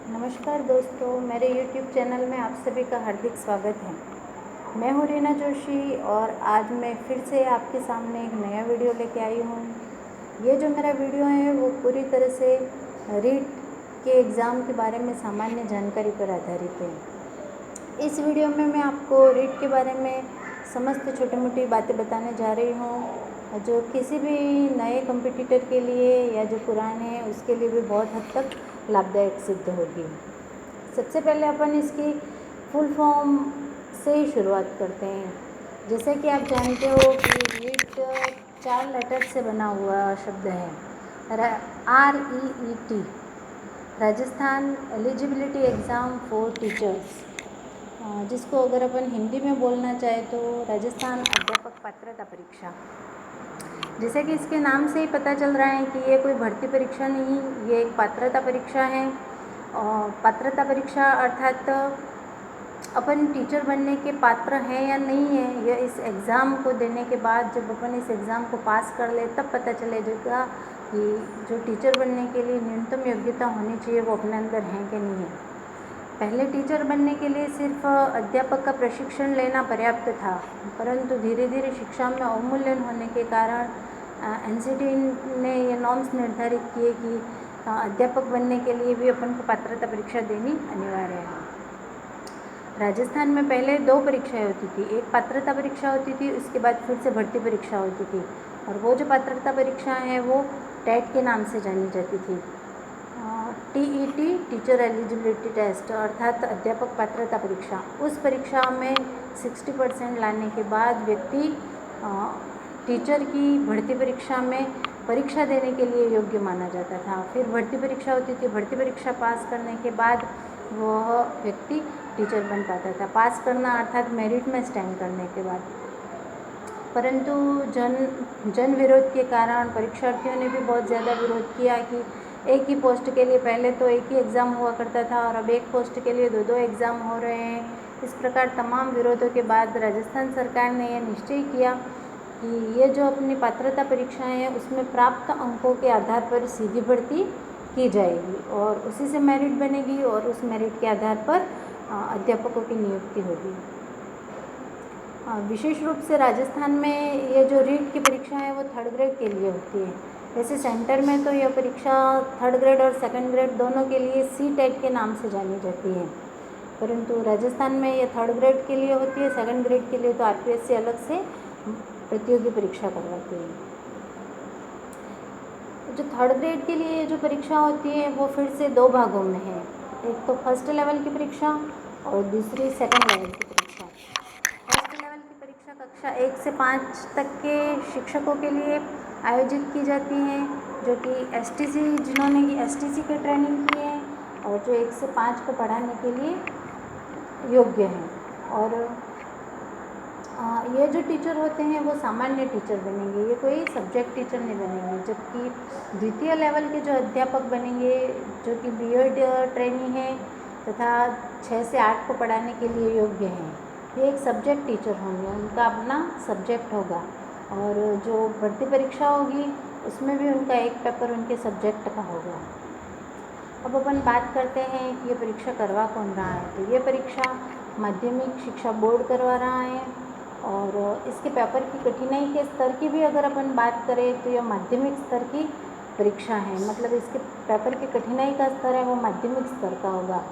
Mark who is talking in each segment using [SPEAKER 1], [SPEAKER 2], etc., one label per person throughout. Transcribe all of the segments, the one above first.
[SPEAKER 1] नमस्कार दोस्तों, मेरे YouTube चैनल में आप सभी का हार्दिक स्वागत है। मैं हूँ रीना जोशी और आज मैं फिर से आपके सामने एक नया वीडियो लेके आई हूँ। ये जो मेरा वीडियो है वो पूरी तरह से रीट के एग्ज़ाम के बारे में सामान्य जानकारी पर आधारित है। इस वीडियो में मैं आपको रीट के बारे में समस्त छोटी मोटी बातें बताने जा रही हूँ, जो किसी भी नए कंपटीटर के लिए या जो पुराने हैं उसके लिए भी बहुत हद तक लाभदायक सिद्ध होगी। सबसे पहले अपन इसकी फुल फॉर्म से ही शुरुआत करते हैं। जैसे कि आप जानते हो कि रीट 4 लेटर से बना हुआ शब्द है, REET, Rajasthan eligibility exam for teachers, जिसको अगर अपन हिंदी में बोलना चाहें तो राजस्थान अध्यापक पात्रता परीक्षा। जैसे कि इसके नाम से ही पता चल रहा है कि ये कोई भर्ती परीक्षा नहीं, ये एक पात्रता परीक्षा है। और पात्रता परीक्षा अर्थात अपन टीचर बनने के पात्र हैं या नहीं है, यह इस एग्ज़ाम को देने के बाद जब अपन इस एग्ज़ाम को पास कर ले तब पता चलेगा कि जो टीचर बनने के लिए न्यूनतम योग्यता होनी चाहिए वो अपने अंदर है कि नहीं है। पहले टीचर बनने के लिए सिर्फ अध्यापक का प्रशिक्षण लेना पर्याप्त था, परंतु धीरे धीरे शिक्षा में अवमूल्यन होने के कारण NCT ने ये नॉर्म्स निर्धारित किए कि अध्यापक बनने के लिए भी अपन को पात्रता परीक्षा देनी अनिवार्य है। राजस्थान में पहले 2 परीक्षाएं होती थी, एक पात्रता परीक्षा होती थी, उसके बाद फिर से भर्ती परीक्षा होती थी। और वो जो पात्रता परीक्षा है वो टेट के नाम से जानी जाती थी। TET, टीचर एलिजिबिलिटी टेस्ट, अर्थात अध्यापक पात्रता परीक्षा। उस परीक्षा में 60% लाने के बाद व्यक्ति टीचर की भर्ती परीक्षा में परीक्षा देने के लिए योग्य माना जाता था। फिर भर्ती परीक्षा होती थी, भर्ती परीक्षा पास करने के बाद वह व्यक्ति टीचर बन पाता था। पास करना अर्थात मेरिट में स्टैंड करने के बाद। परंतु जन विरोध के कारण परीक्षार्थियों ने भी बहुत ज़्यादा विरोध किया कि एक ही पोस्ट के लिए पहले तो एक ही एग्ज़ाम हुआ करता था और अब एक पोस्ट के लिए 2 एग्ज़ाम हो रहे हैं। इस प्रकार तमाम विरोधों के बाद राजस्थान सरकार ने यह निश्चय किया कि ये जो अपनी पात्रता परीक्षाएं हैं उसमें प्राप्त अंकों के आधार पर सीधी भर्ती की जाएगी और उसी से मेरिट बनेगी और उस मेरिट के आधार पर अध्यापकों की नियुक्ति होगी। विशेष रूप से राजस्थान में ये जो रीट की परीक्षा है वो 3rd ग्रेड के लिए होती है। वैसे सेंटर में तो यह परीक्षा 3rd ग्रेड और 2nd ग्रेड दोनों के लिए CTET के नाम से जानी जाती है, परंतु राजस्थान में ये 3rd ग्रेड के लिए होती है। 2nd ग्रेड के लिए तो RPSC अलग से प्रतियोगी परीक्षा करवाती है। जो 3rd ग्रेड के लिए जो परीक्षा होती है वो फिर से 2 भागों में है, एक तो फर्स्ट लेवल की परीक्षा और दूसरी 2nd लेवल की परीक्षा। फर्स्ट लेवल की परीक्षा कक्षा 1 से 5 तक के शिक्षकों के लिए आयोजित की जाती हैं, जो कि STC जिन्होंने STC की ट्रेनिंग की है और जो 1 से 5 को पढ़ाने के लिए योग्य हैं। और ये जो टीचर होते हैं वो सामान्य टीचर बनेंगे, ये कोई सब्जेक्ट टीचर नहीं बनेंगे। जबकि द्वितीय लेवल के जो अध्यापक बनेंगे जो कि BEd ट्रेनी है तथा 6 से 8 को पढ़ाने के लिए योग्य हैं, ये एक सब्जेक्ट टीचर होंगे, उनका अपना सब्जेक्ट होगा। और जो भर्ती परीक्षा होगी उसमें भी उनका एक पेपर उनके सब्जेक्ट का होगा। अब अपन बात करते हैं कि ये परीक्षा करवा कौन रहा है। तो ये परीक्षा माध्यमिक शिक्षा बोर्ड करवा रहा है और इसके पेपर की कठिनाई के स्तर की भी अगर अपन बात करें तो यह माध्यमिक स्तर की परीक्षा है, मतलब इसके पेपर की कठिनाई का स्तर है वो माध्यमिक स्तर का होगा।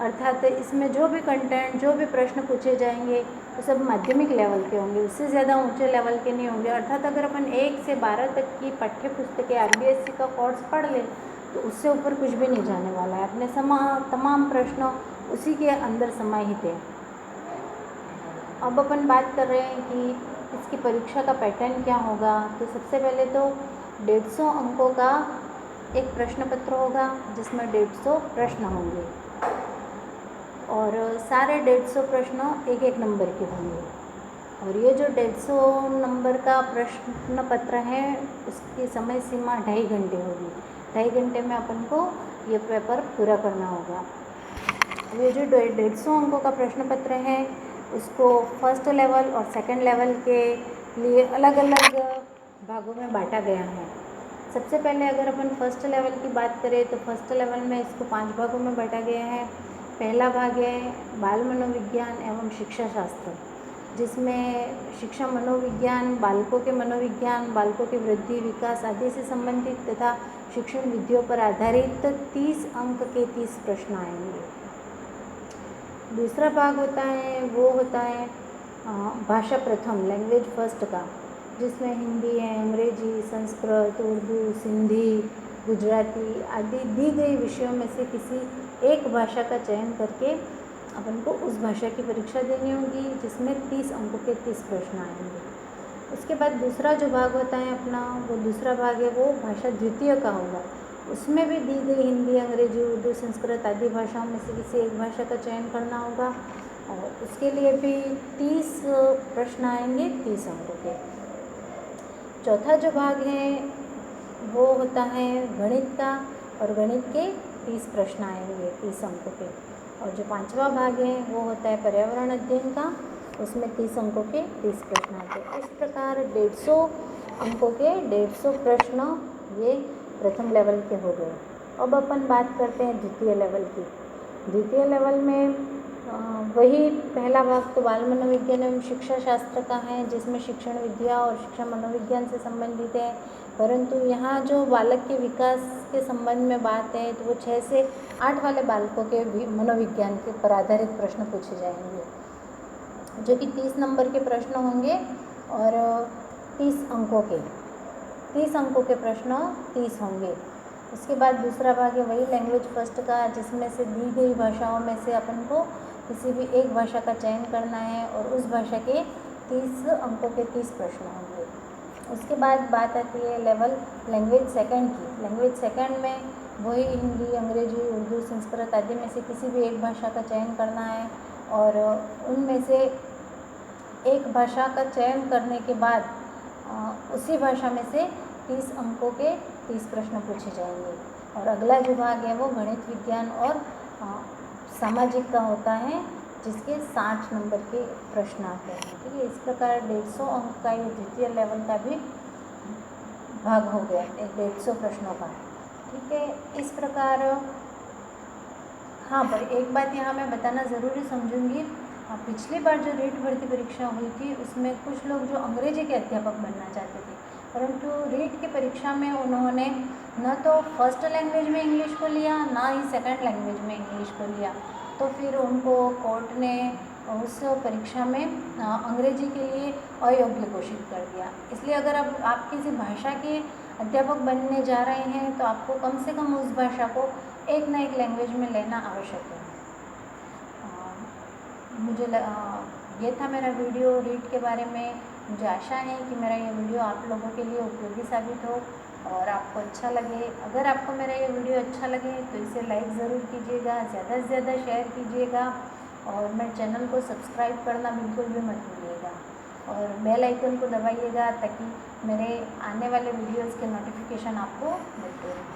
[SPEAKER 1] अर्थात इसमें जो भी कंटेंट, जो भी प्रश्न पूछे जाएंगे वो सब माध्यमिक लेवल के होंगे, उससे ज़्यादा ऊंचे लेवल के नहीं होंगे। अर्थात अगर अपन 1 से 12 तक की पाठ्य पुस्तकें RBSC का कोर्स पढ़ लें तो उससे ऊपर कुछ भी नहीं जाने वाला है। अपने तमाम प्रश्न उसी के अंदर समाहित है। अब अपन बात कर रहे हैं कि इसकी परीक्षा का पैटर्न क्या होगा। तो सबसे पहले तो 150 अंकों का एक प्रश्न पत्र होगा जिसमें 150 प्रश्न होंगे और सारे 150 प्रश्न एक एक नंबर के होंगे। और ये जो 150 नंबर का प्रश्न पत्र है उसकी समय सीमा 2.5 घंटे होगी। 2.5 घंटे में अपन को ये पेपर पूरा करना होगा। ये जो 150 अंकों का प्रश्न पत्र है उसको फर्स्ट लेवल और 2nd लेवल के लिए अलग अलग भागों में बांटा गया है। सबसे पहले अगर अपन फर्स्ट लेवल की बात करें तो फर्स्ट लेवल में इसको 5 भागों में बांटा गया है। पहला भाग है बाल मनोविज्ञान एवं शिक्षा शास्त्र, जिसमें शिक्षा मनोविज्ञान, बालकों के मनोविज्ञान, बालकों के वृद्धि विकास आदि से संबंधित तथा शिक्षण विधियों पर आधारित 30 अंक के 30 प्रश्न आएंगे। दूसरा भाग होता है वो होता है भाषा प्रथम, लैंग्वेज फर्स्ट का, जिसमें हिंदी है, अंग्रेजी, संस्कृत, उर्दू, सिंधी, गुजराती आदि दी गई विषयों में से किसी एक भाषा का चयन करके अपन को उस भाषा की परीक्षा देनी होगी, जिसमें 30 अंकों के 30 प्रश्न आएंगे। उसके बाद दूसरा जो भाग होता है अपना, वो दूसरा भाग है वो भाषा द्वितीय का होगा। उसमें भी दी गई हिंदी, अंग्रेजी, उर्दू, संस्कृत आदि भाषाओं में से किसी एक भाषा का चयन करना होगा और उसके लिए भी 30 प्रश्न आएंगे 30 अंकों के। चौथा जो भाग है वो होता है गणित का और गणित के 30 प्रश्न आएंगे 30 अंकों के। और जो पांचवा भाग है वो होता है पर्यावरण अध्ययन का, उसमें 30 अंकों के 30 प्रश्न आते हैं। इस प्रकार 150 अंकों के 150 प्रश्न ये प्रथम लेवल के हो गए। अब अपन बात करते हैं द्वितीय लेवल की। द्वितीय लेवल में वही पहला भाग तो बाल मनोविज्ञान एवं शिक्षा शास्त्र का है, जिसमें शिक्षण विद्या और शिक्षा मनोविज्ञान से संबंधित है, परंतु यहाँ जो बालक के विकास के संबंध में बात है तो वो 6 से 8 वाले बालकों के मनोविज्ञान के पर आधारित प्रश्न पूछे जाएंगे, जो कि 30 नंबर के प्रश्न होंगे और 30 अंकों के 30 अंकों के प्रश्न 30 होंगे। उसके बाद दूसरा भाग है वही लैंग्वेज फर्स्ट का, जिसमें से दी गई भाषाओं में से अपन को किसी भी एक भाषा का चयन करना है और उस भाषा के 30 अंकों के 30 प्रश्न होंगे। उसके बाद बात आती है लेवल लैंग्वेज सेकंड की। लैंग्वेज सेकंड में वही हिंदी, अंग्रेजी, उर्दू, संस्कृत आदि में से किसी भी एक भाषा का चयन करना है और उनमें से एक भाषा का चयन करने के बाद उसी भाषा में से 30 अंकों के 30 प्रश्न पूछे जाएंगे। और अगला जो भाग है वो गणित विज्ञान और सामाजिक का होता है, जिसके 60 नंबर के प्रश्न आते हैं। ठीक है, इस प्रकार 150 अंक का ये द्वितीय लेवल का भी भाग हो गया 150 प्रश्नों का। ठीक है, इस प्रकार हाँ, पर एक बात यहाँ मैं बताना ज़रूरी समझूंगी। पिछली बार जो रीट भर्ती परीक्षा हुई थी उसमें कुछ लोग जो अंग्रेजी के अध्यापक बनना चाहते थे, परंतु रीट की परीक्षा में उन्होंने न तो फर्स्ट लैंग्वेज में इंग्लिश को लिया, ना ही सेकंड लैंग्वेज में इंग्लिश को लिया, तो फिर उनको कोर्ट ने उस परीक्षा में अंग्रेजी के लिए अयोग्य घोषित कर दिया। इसलिए अगर अब आप किसी भाषा के अध्यापक बनने जा रहे हैं तो आपको कम से कम उस भाषा को एक ना एक लैंग्वेज में लेना आवश्यक है। ये था मेरा वीडियो रीट के बारे में। मुझे आशा है कि मेरा ये वीडियो आप लोगों के लिए उपयोगी साबित हो और आपको अच्छा लगे। अगर आपको मेरा ये वीडियो अच्छा लगे तो इसे लाइक ज़रूर कीजिएगा, ज़्यादा से ज़्यादा शेयर कीजिएगा और मेरे चैनल को सब्सक्राइब करना बिल्कुल भी मत भूलिएगा और बेल आइकन को दबाइएगा ताकि मेरे आने वाले वीडियोज़ के नोटिफिकेशन आपको मिलते रहें।